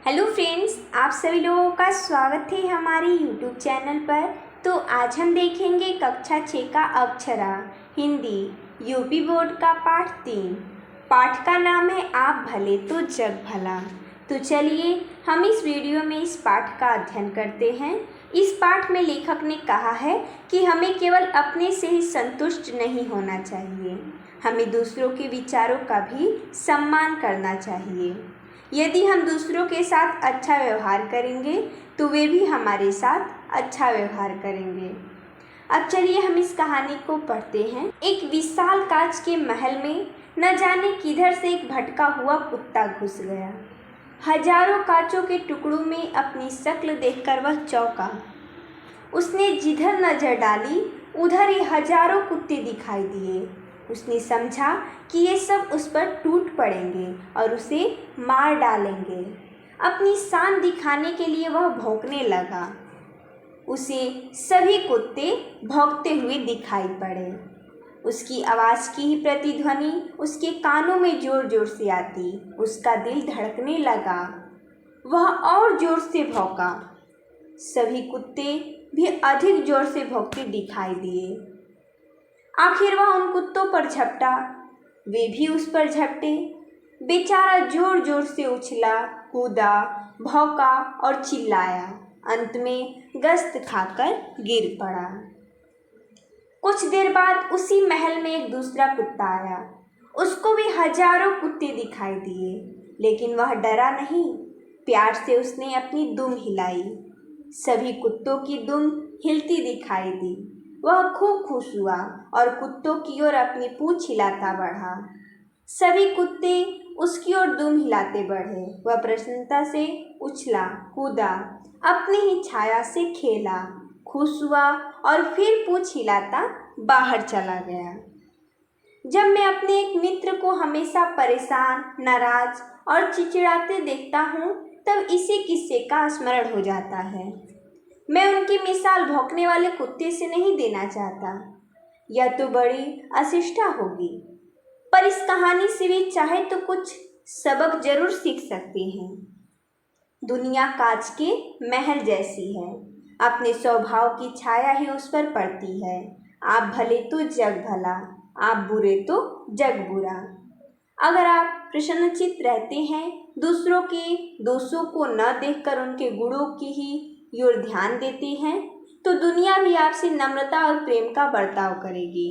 Hello friends, आप सभी लोगों का स्वागत है हमारे यूट्यूब चैनल पर। तो आज हम देखेंगे कक्षा 6 का अक्षरा हिंदी यूपी बोर्ड का पाठ 3। पाठ का नाम है आप भले तो जग भला। तो चलिए हम इस वीडियो में इस पाठ का अध्ययन करते हैं। इस पाठ में लेखक ने कहा है कि हमें केवल अपने से ही संतुष्ट नहीं होना चाहिए, हमें दूसरों के विचारों का भी सम्मान करना चाहिए। यदि हम दूसरों के साथ अच्छा व्यवहार करेंगे तो वे भी हमारे साथ अच्छा व्यवहार करेंगे। अब चलिए हम इस कहानी को पढ़ते हैं। एक विशाल कांच के महल में न जाने किधर से एक भटका हुआ कुत्ता घुस गया। हजारों कांचों के टुकड़ों में अपनी शक्ल देखकर वह चौंका। उसने जिधर नजर डाली उधर ही हजारों कुत्ते दिखाई दिए। उसने समझा कि ये सब उस पर टूट पड़ेंगे और उसे मार डालेंगे। अपनी शान दिखाने के लिए वह भौंकने लगा। उसे सभी कुत्ते भौंकते हुए दिखाई पड़े। उसकी आवाज़ की ही प्रतिध्वनि उसके कानों में जोर जोर से आती। उसका दिल धड़कने लगा। वह और जोर से भौंका। सभी कुत्ते भी अधिक जोर से भौंकते दिखाई दिए। आखिर वह उन कुत्तों पर झपटा। वे भी उस पर झपटे। बेचारा जोर जोर से उछला, कूदा, भौंका और चिल्लाया। अंत में गस्त खाकर गिर पड़ा। कुछ देर बाद उसी महल में एक दूसरा कुत्ता आया। उसको भी हजारों कुत्ते दिखाई दिए, लेकिन वह डरा नहीं। प्यार से उसने अपनी दुम हिलाई। सभी कुत्तों की दुम हिलती दिखाई दी। वह खूब खुश हुआ और कुत्तों की ओर अपनी पूंछ हिलाता बढ़ा। सभी कुत्ते उसकी ओर दुम हिलाते बढ़े। वह प्रसन्नता से उछला, कूदा, अपनी ही छाया से खेला, खुश हुआ और फिर पूंछ हिलाता बाहर चला गया। जब मैं अपने एक मित्र को हमेशा परेशान, नाराज और चिड़चिड़ाते देखता हूँ तब इसी किस्से का स्मरण हो जाता है। मैं उनकी मिसाल भौंकने वाले कुत्ते से नहीं देना चाहता। यह तो बड़ी अशिष्टा होगी, पर इस कहानी से भी चाहे तो कुछ सबक जरूर सीख सकते हैं। दुनिया कांच के महल जैसी है। अपने स्वभाव की छाया ही उस पर पड़ती है। आप भले तो जग भला, आप बुरे तो जग बुरा। अगर आप प्रसन्नचित्त रहते हैं, दूसरों के दोषों को न देखकर उनके गुणों की ही ओर ध्यान देते हैं, तो दुनिया भी आपसे नम्रता और प्रेम का बर्ताव करेगी।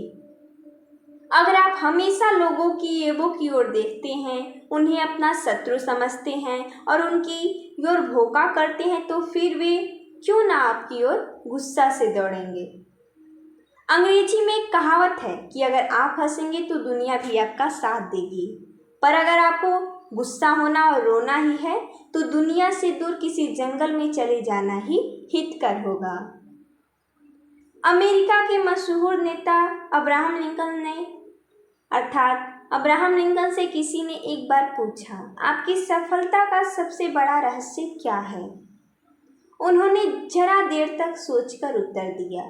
अगर आप हमेशा लोगों की ऐबों की ओर देखते हैं, उन्हें अपना शत्रु समझते हैं और उनकी ओर भोका करते हैं, तो फिर वे क्यों ना आपकी ओर गुस्सा से दौड़ेंगे। अंग्रेजी में एक कहावत है कि अगर आप हंसेंगे तो दुनिया भी आपका साथ देगी, पर अगर आपको गुस्सा होना और रोना ही है तो दुनिया से दूर किसी जंगल में चले जाना ही हितकर होगा। अमेरिका के मशहूर नेता अब्राहम लिंकन से किसी ने एक बार पूछा, आपकी सफलता का सबसे बड़ा रहस्य क्या है? उन्होंने जरा देर तक सोचकर उत्तर दिया,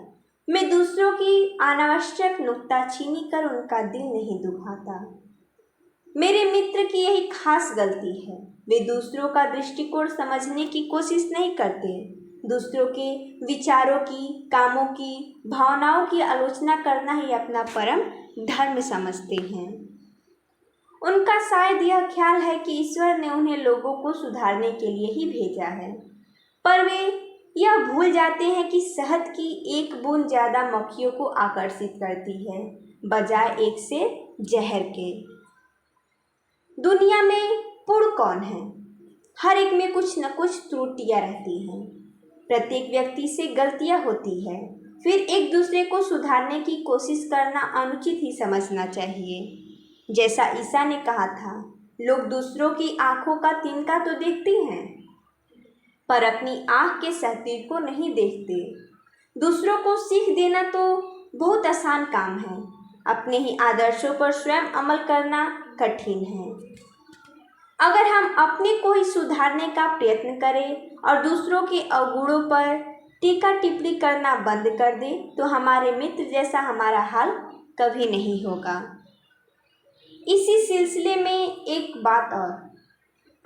मैं दूसरों की अनावश्यक नुक्ताचीनी कर उनका दिल नहीं दुखाता। मेरे मित्र की यही खास गलती है। वे दूसरों का दृष्टिकोण समझने की कोशिश नहीं करते। दूसरों के विचारों की, कामों की, भावनाओं की आलोचना करना ही अपना परम धर्म समझते हैं। उनका शायद यह ख्याल है कि ईश्वर ने उन्हें लोगों को सुधारने के लिए ही भेजा है, पर वे यह भूल जाते हैं कि शहद की एक बूंद ज़्यादा मक्खियों को आकर्षित करती है, बजाय एक से जहर के। दुनिया में पूर्ण कौन है? हर एक में कुछ न कुछ त्रुटियां रहती हैं। प्रत्येक व्यक्ति से गलतियां होती है। फिर एक दूसरे को सुधारने की कोशिश करना अनुचित ही समझना चाहिए। जैसा ईसा ने कहा था, लोग दूसरों की आंखों का तिनका तो देखते हैं, पर अपनी आंख के सहतीर को नहीं देखते। दूसरों को सीख देना तो बहुत आसान काम है, अपने ही आदर्शों पर स्वयं अमल करना कठिन है। अगर हम अपने को ही सुधारने का प्रयत्न करें और दूसरों के अवगुणों पर टीका टिप्पणी करना बंद कर दें, तो हमारे मित्र जैसा हमारा हाल कभी नहीं होगा। इसी सिलसिले में एक बात और,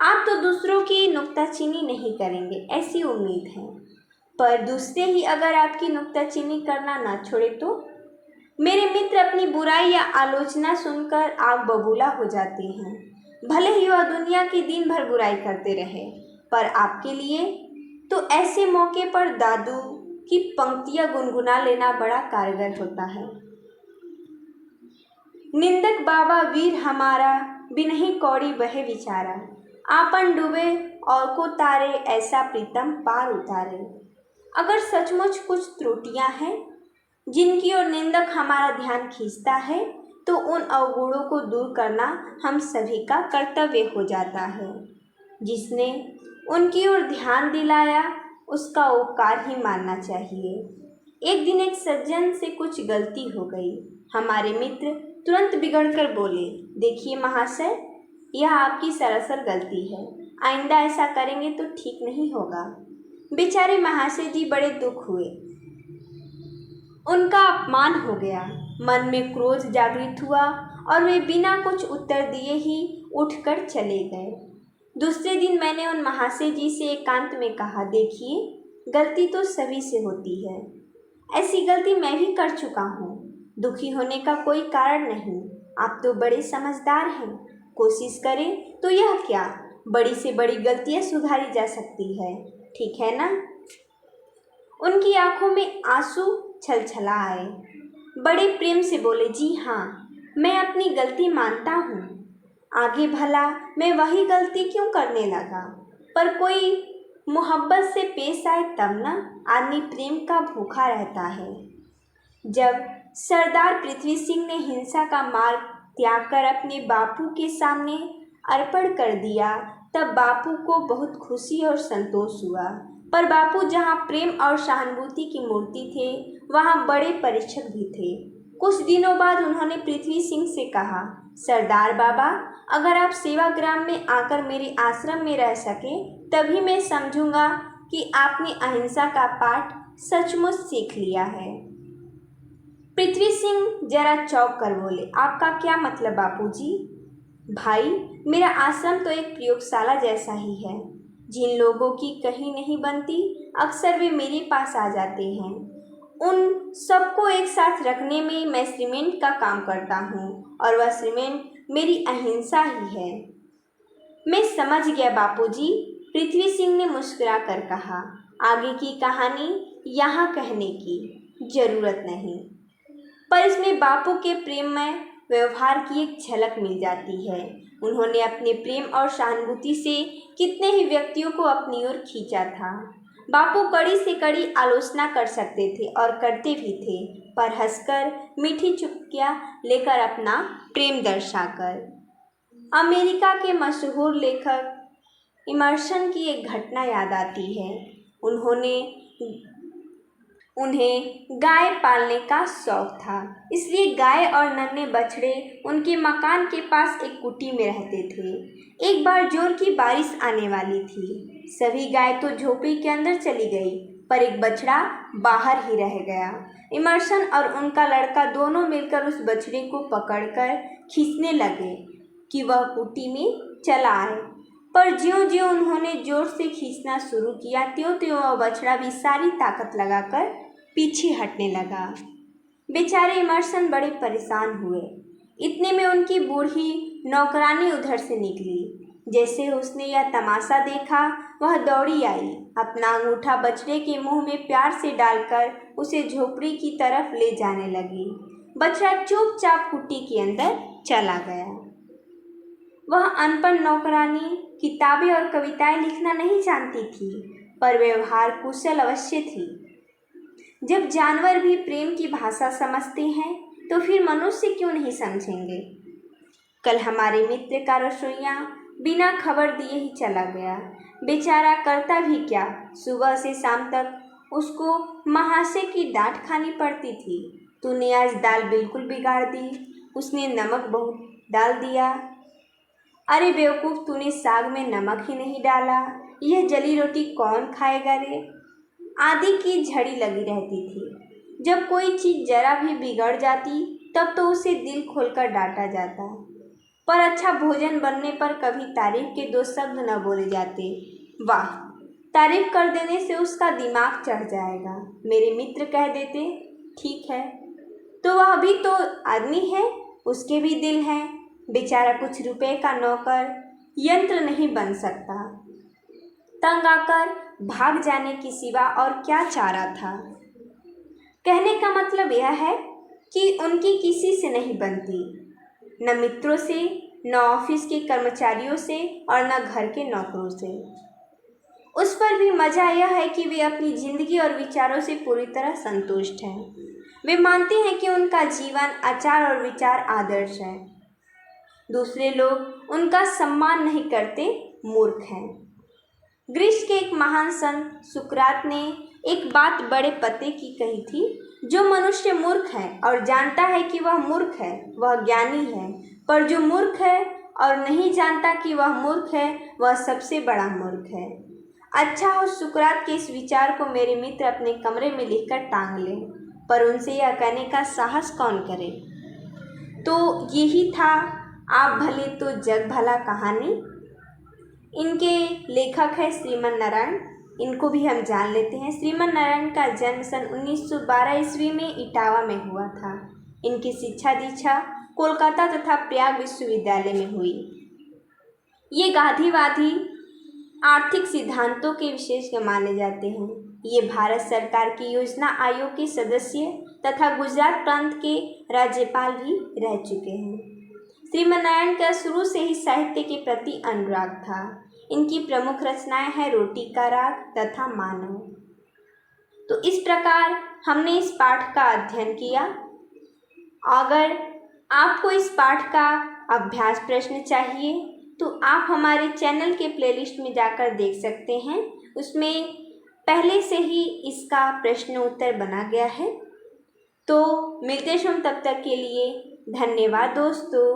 आप तो दूसरों की नुक्ता नुक्ताचीनी नहीं करेंगे ऐसी उम्मीद है, पर दूसरे ही अगर आपकी नुक्ताचीनी करना ना छोड़े तो? मेरे मित्र अपनी बुराई या आलोचना सुनकर आग बबूला हो जाते हैं। भले ही वह दुनिया की दिन भर बुराई करते रहे, पर आपके लिए तो ऐसे मौके पर दादू की पंक्तियां गुनगुना लेना बड़ा कारगर होता है। निंदक बाबा वीर हमारा, बिनहि कौड़ी बहे विचारा। आपन डूबे और को तारे, ऐसा प्रीतम पार उतारे। अगर सचमुच कुछ त्रुटियां हैं जिनकी ओर निंदक हमारा ध्यान खींचता है, तो उन अवगुणों को दूर करना हम सभी का कर्तव्य हो जाता है। जिसने उनकी ओर ध्यान दिलाया उसका उपकार ही मानना चाहिए। एक दिन एक सज्जन से कुछ गलती हो गई। हमारे मित्र तुरंत बिगड़कर बोले, देखिए महाशय, यह आपकी सरासर गलती है, आइंदा ऐसा करेंगे तो ठीक नहीं होगा। बेचारे महाशय जी बड़े दुख हुए, उनका अपमान हो गया। मन में क्रोध जागृत हुआ और वे बिना कुछ उत्तर दिए ही उठकर चले गए। दूसरे दिन मैंने उन महाशय जी से एकांत में कहा, देखिए, गलती तो सभी से होती है, ऐसी गलती मैं भी कर चुका हूँ। दुखी होने का कोई कारण नहीं, आप तो बड़े समझदार हैं। कोशिश करें तो यह क्या, बड़ी से बड़ी गलतियाँ सुधारी जा सकती है, ठीक है ना? उनकी आंखों में आंसू छलछला आए। बड़े प्रेम से बोले, जी हाँ, मैं अपनी गलती मानता हूँ। आगे भला मैं वही गलती क्यों करने लगा? पर कोई मोहब्बत से पेश आए तब ना आदमी प्रेम का भूखा रहता है। जब सरदार पृथ्वी सिंह ने हिंसा का मार्ग त्याग कर अपने बापू के सामने अर्पण कर दिया, तब बापू को बहुत खुशी और संतोष हुआ। पर बापू जहाँ प्रेम और सहानुभूति की मूर्ति थे, वहाँ बड़े परीक्षक भी थे। कुछ दिनों बाद उन्होंने पृथ्वी सिंह से कहा, सरदार बाबा, अगर आप सेवाग्राम में आकर मेरे आश्रम में रह सके, तभी मैं समझूंगा कि आपने अहिंसा का पाठ सचमुच सीख लिया है। पृथ्वी सिंह जरा चौंक कर बोले, आपका क्या मतलब बापूजी? भाई, मेरा आश्रम तो एक प्रयोगशाला जैसा ही है। जिन लोगों की कहीं नहीं बनती, अक्सर वे मेरे पास आ जाते हैं। उन सबको एक साथ रखने में मैं सीमेंट का काम करता हूँ, और वह सीमेंट मेरी अहिंसा ही है। मैं समझ गया बापूजी, पृथ्वी सिंह ने मुस्कुरा कर कहा। आगे की कहानी यहाँ कहने की जरूरत नहीं, पर इसमें बापू के प्रेममय व्यवहार की एक झलक मिल जाती है। उन्होंने अपने प्रेम और सहानुभूति से कितने ही व्यक्तियों को अपनी ओर खींचा था। बापू कड़ी से कड़ी आलोचना कर सकते थे और करते भी थे, पर हंसकर मीठी चुटकियां लेकर अपना प्रेम दर्शाकर। अमेरिका के मशहूर लेखक इमर्सन की एक घटना याद आती है। उन्हें गाय पालने का शौक था, इसलिए गाय और नन्हे बछड़े उनके मकान के पास एक कुटी में रहते थे। एक बार जोर की बारिश आने वाली थी। सभी गाय तो झोपड़ी के अंदर चली गई, पर एक बछड़ा बाहर ही रह गया। इमर्सन और उनका लड़का दोनों मिलकर उस बछड़े को पकड़कर खींचने लगे कि वह कुटी में चला आए, पर ज्यों-ज्यों उन्होंने जोर से खींचना शुरू किया, त्यों-त्यों वह बछड़ा भी सारी ताकत लगाकर पीछे हटने लगा। बेचारे इमर्सन बड़े परेशान हुए। इतने में उनकी बूढ़ी नौकरानी उधर से निकली। जैसे उसने यह तमाशा देखा, वह दौड़ी आई, अपना अंगूठा बछड़े के मुंह में प्यार से डालकर उसे झोपड़ी की तरफ ले जाने लगी। बछड़ा चुपचाप कुटी के अंदर चला गया। वह अनपढ़ नौकरानी किताबें और कविताएं लिखना नहीं जानती थी, पर व्यवहार कुशल अवश्य थी। जब जानवर भी प्रेम की भाषा समझते हैं, तो फिर मनुष्य क्यों नहीं समझेंगे? कल हमारे मित्र का रसोइया बिना खबर दिए ही चला गया। बेचारा करता भी क्या, सुबह से शाम तक उसको महाशय की डांट खानी पड़ती थी। तूने आज दाल बिल्कुल बिगाड़ दी, उसने नमक बहुत डाल दिया। अरे बेवकूफ़, तूने साग में नमक ही नहीं डाला, यह जली रोटी कौन खाएगा रे? आदि की झड़ी लगी रहती थी। जब कोई चीज़ जरा भी बिगड़ जाती, तब तो उसे दिल खोलकर डांटा जाता, पर अच्छा भोजन बनने पर कभी तारीफ के दो शब्द न बोले जाते। वाह, तारीफ कर देने से उसका दिमाग चढ़ जाएगा। मेरे मित्र कह देते, ठीक है, तो वह भी तो आदमी है, उसके भी दिल हैं। बेचारा कुछ रुपए का नौकर यंत्र नहीं बन सकता। तंग आकर भाग जाने के सिवा और क्या चारा था। कहने का मतलब यह है कि उनकी किसी से नहीं बनती, न मित्रों से, न ऑफिस के कर्मचारियों से और न घर के नौकरों से। उस पर भी मज़ा यह है कि वे अपनी जिंदगी और विचारों से पूरी तरह संतुष्ट हैं। वे मानते हैं कि उनका जीवन, आचार और विचार आदर्श है। दूसरे लोग उनका सम्मान नहीं करते, मूर्ख हैं। ग्रीस के एक महान संत सुकरात ने एक बात बड़े पते की कही थी, जो मनुष्य मूर्ख है और जानता है कि वह मूर्ख है, वह ज्ञानी है, पर जो मूर्ख है और नहीं जानता कि वह मूर्ख है, वह सबसे बड़ा मूर्ख है। अच्छा हो सुकरात के इस विचार को मेरे मित्र अपने कमरे में लिखकर टांग लें, पर उनसे यह कहने का साहस कौन करे। तो यही था आप भले तो जग भला कहानी। इनके लेखक है श्रीमन नारायण। इनको भी हम जान लेते हैं। श्रीमन नारायण का जन्म सन 1912 ईस्वी में इटावा में हुआ था। इनकी शिक्षा दीक्षा कोलकाता तथा प्रयाग विश्वविद्यालय में हुई। ये गांधीवादी आर्थिक सिद्धांतों के विशेषज्ञ माने जाते हैं। ये भारत सरकार की योजना आयोग के सदस्य तथा गुजरात प्रांत के राज्यपाल भी रह चुके हैं। श्रीमन नारायण का शुरू से ही साहित्य के प्रति अनुराग था। इनकी प्रमुख रचनाएं हैं रोटी का राग तथा मानव। तो इस प्रकार हमने इस पाठ का अध्ययन किया। अगर आपको इस पाठ का अभ्यास प्रश्न चाहिए तो आप हमारे चैनल के प्लेलिस्ट में जाकर देख सकते हैं। उसमें पहले से ही इसका प्रश्न उत्तर बना गया है। तो मिलते हैं तब तक के लिए धन्यवाद दोस्तों।